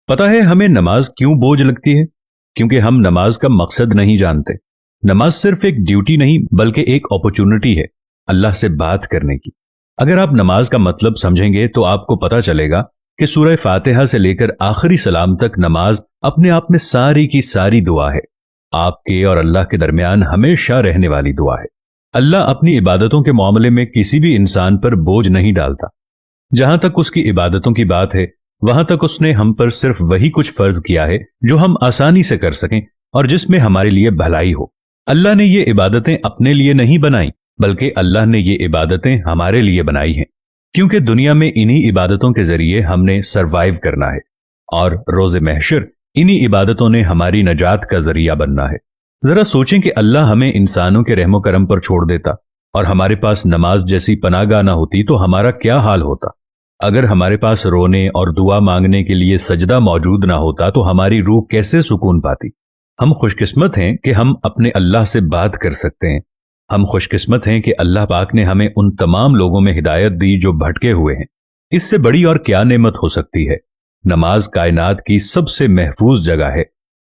پتہ ہے ہمیں نماز کیوں بوجھ لگتی ہے؟ کیونکہ ہم نماز کا مقصد نہیں جانتے۔ نماز صرف ایک ڈیوٹی نہیں بلکہ ایک اپرچونٹی ہے اللہ سے بات کرنے کی۔ اگر آپ نماز کا مطلب سمجھیں گے تو آپ کو پتہ چلے گا کہ سورہ فاتحہ سے لے کر آخری سلام تک نماز اپنے آپ میں ساری کی ساری دعا ہے، آپ کے اور اللہ کے درمیان ہمیشہ رہنے والی دعا ہے۔ اللہ اپنی عبادتوں کے معاملے میں کسی بھی انسان پر بوجھ نہیں ڈالتا۔ جہاں تک اس کی عبادتوں کی بات ہے وہاں تک اس نے ہم پر صرف وہی کچھ فرض کیا ہے جو ہم آسانی سے کر سکیں اور جس میں ہمارے لیے بھلائی ہو۔ اللہ نے یہ عبادتیں اپنے لیے نہیں بنائیں بلکہ اللہ نے یہ عبادتیں ہمارے لیے بنائی ہیں، کیونکہ دنیا میں انہی عبادتوں کے ذریعے ہم نے سروائیو کرنا ہے اور روز محشر انہی عبادتوں نے ہماری نجات کا ذریعہ بننا ہے۔ ذرا سوچیں کہ اللہ ہمیں انسانوں کے رحم و کرم پر چھوڑ دیتا اور ہمارے پاس نماز جیسی پناہ گاہ نہ ہوتی تو ہمارا کیا حال ہوتا؟ اگر ہمارے پاس رونے اور دعا مانگنے کے لیے سجدہ موجود نہ ہوتا تو ہماری روح کیسے سکون پاتی؟ ہم خوش قسمت ہیں کہ ہم اپنے اللہ سے بات کر سکتے ہیں۔ ہم خوش قسمت ہیں کہ اللہ پاک نے ہمیں ان تمام لوگوں میں ہدایت دی جو بھٹکے ہوئے ہیں۔ اس سے بڑی اور کیا نعمت ہو سکتی ہے؟ نماز کائنات کی سب سے محفوظ جگہ ہے،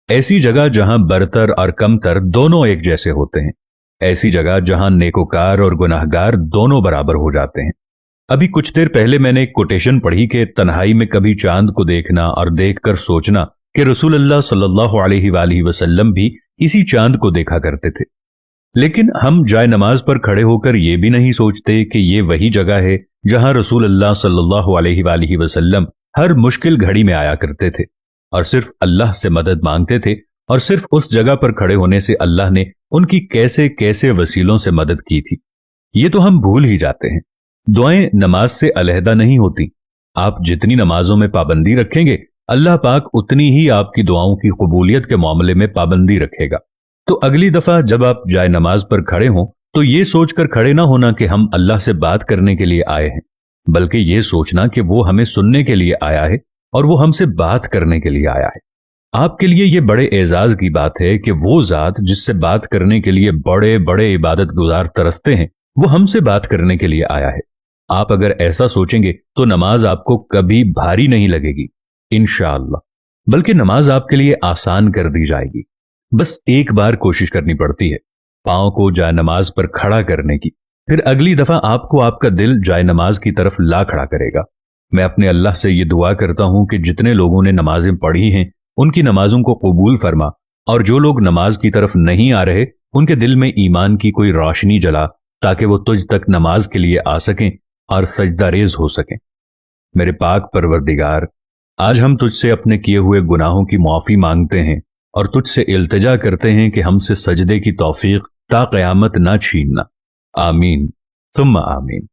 ایسی جگہ جہاں برتر اور کمتر دونوں ایک جیسے ہوتے ہیں، ایسی جگہ جہاں نیکوکار اور گناہگار دونوں برابر ہو جاتے ہیں۔ ابھی کچھ دیر پہلے میں نے ایک کوٹیشن پڑھی کہ تنہائی میں کبھی چاند کو دیکھنا اور دیکھ کر سوچنا کہ رسول اللہ صلی اللہ علیہ وآلہ وسلم بھی اسی چاند کو دیکھا کرتے تھے۔ لیکن ہم جائے نماز پر کھڑے ہو کر یہ بھی نہیں سوچتے کہ یہ وہی جگہ ہے جہاں رسول اللہ صلی اللہ علیہ وآلہ وسلم ہر مشکل گھڑی میں آیا کرتے تھے اور صرف اللہ سے مدد مانگتے تھے، اور صرف اس جگہ پر کھڑے ہونے سے اللہ نے ان کی کیسے کیسے وسیلوں سے مدد کی تھی۔ یہ تو ہم بھول ہی جاتے ہیں۔ دعائیں نماز سے علیحدہ نہیں ہوتی۔ آپ جتنی نمازوں میں پابندی رکھیں گے اللہ پاک اتنی ہی آپ کی دعاؤں کی قبولیت کے معاملے میں پابندی رکھے گا۔ تو اگلی دفعہ جب آپ جائے نماز پر کھڑے ہوں تو یہ سوچ کر کھڑے نہ ہونا کہ ہم اللہ سے بات کرنے کے لیے آئے ہیں، بلکہ یہ سوچنا کہ وہ ہمیں سننے کے لیے آیا ہے اور وہ ہم سے بات کرنے کے لیے آیا ہے۔ آپ کے لیے یہ بڑے اعزاز کی بات ہے کہ وہ ذات جس سے بات کرنے کے لیے بڑے بڑے عبادت گزار ترستے ہیں وہ ہم سے بات کرنے کے لیے آیا ہے۔ آپ اگر ایسا سوچیں گے تو نماز آپ کو کبھی بھاری نہیں لگے گی انشاءاللہ، بلکہ نماز آپ کے لیے آسان کر دی جائے گی۔ بس ایک بار کوشش کرنی پڑتی ہے پاؤں کو جائے نماز پر کھڑا کرنے کی، پھر اگلی دفعہ آپ کو آپ کا دل جائے نماز کی طرف لا کھڑا کرے گا۔ میں اپنے اللہ سے یہ دعا کرتا ہوں کہ جتنے لوگوں نے نمازیں پڑھی ہیں ان کی نمازوں کو قبول فرما، اور جو لوگ نماز کی طرف نہیں آ رہے ان کے دل میں ایمان کی کوئی روشنی جلا تاکہ وہ تجھ تک نماز کے لیے آ سکیں اور سجدہ ریز ہو سکیں۔ میرے پاک پروردگار، آج ہم تجھ سے اپنے کیے ہوئے گناہوں کی معافی مانگتے ہیں اور تجھ سے التجا کرتے ہیں کہ ہم سے سجدے کی توفیق تا قیامت نہ چھیننا۔ آمین ثم آمین۔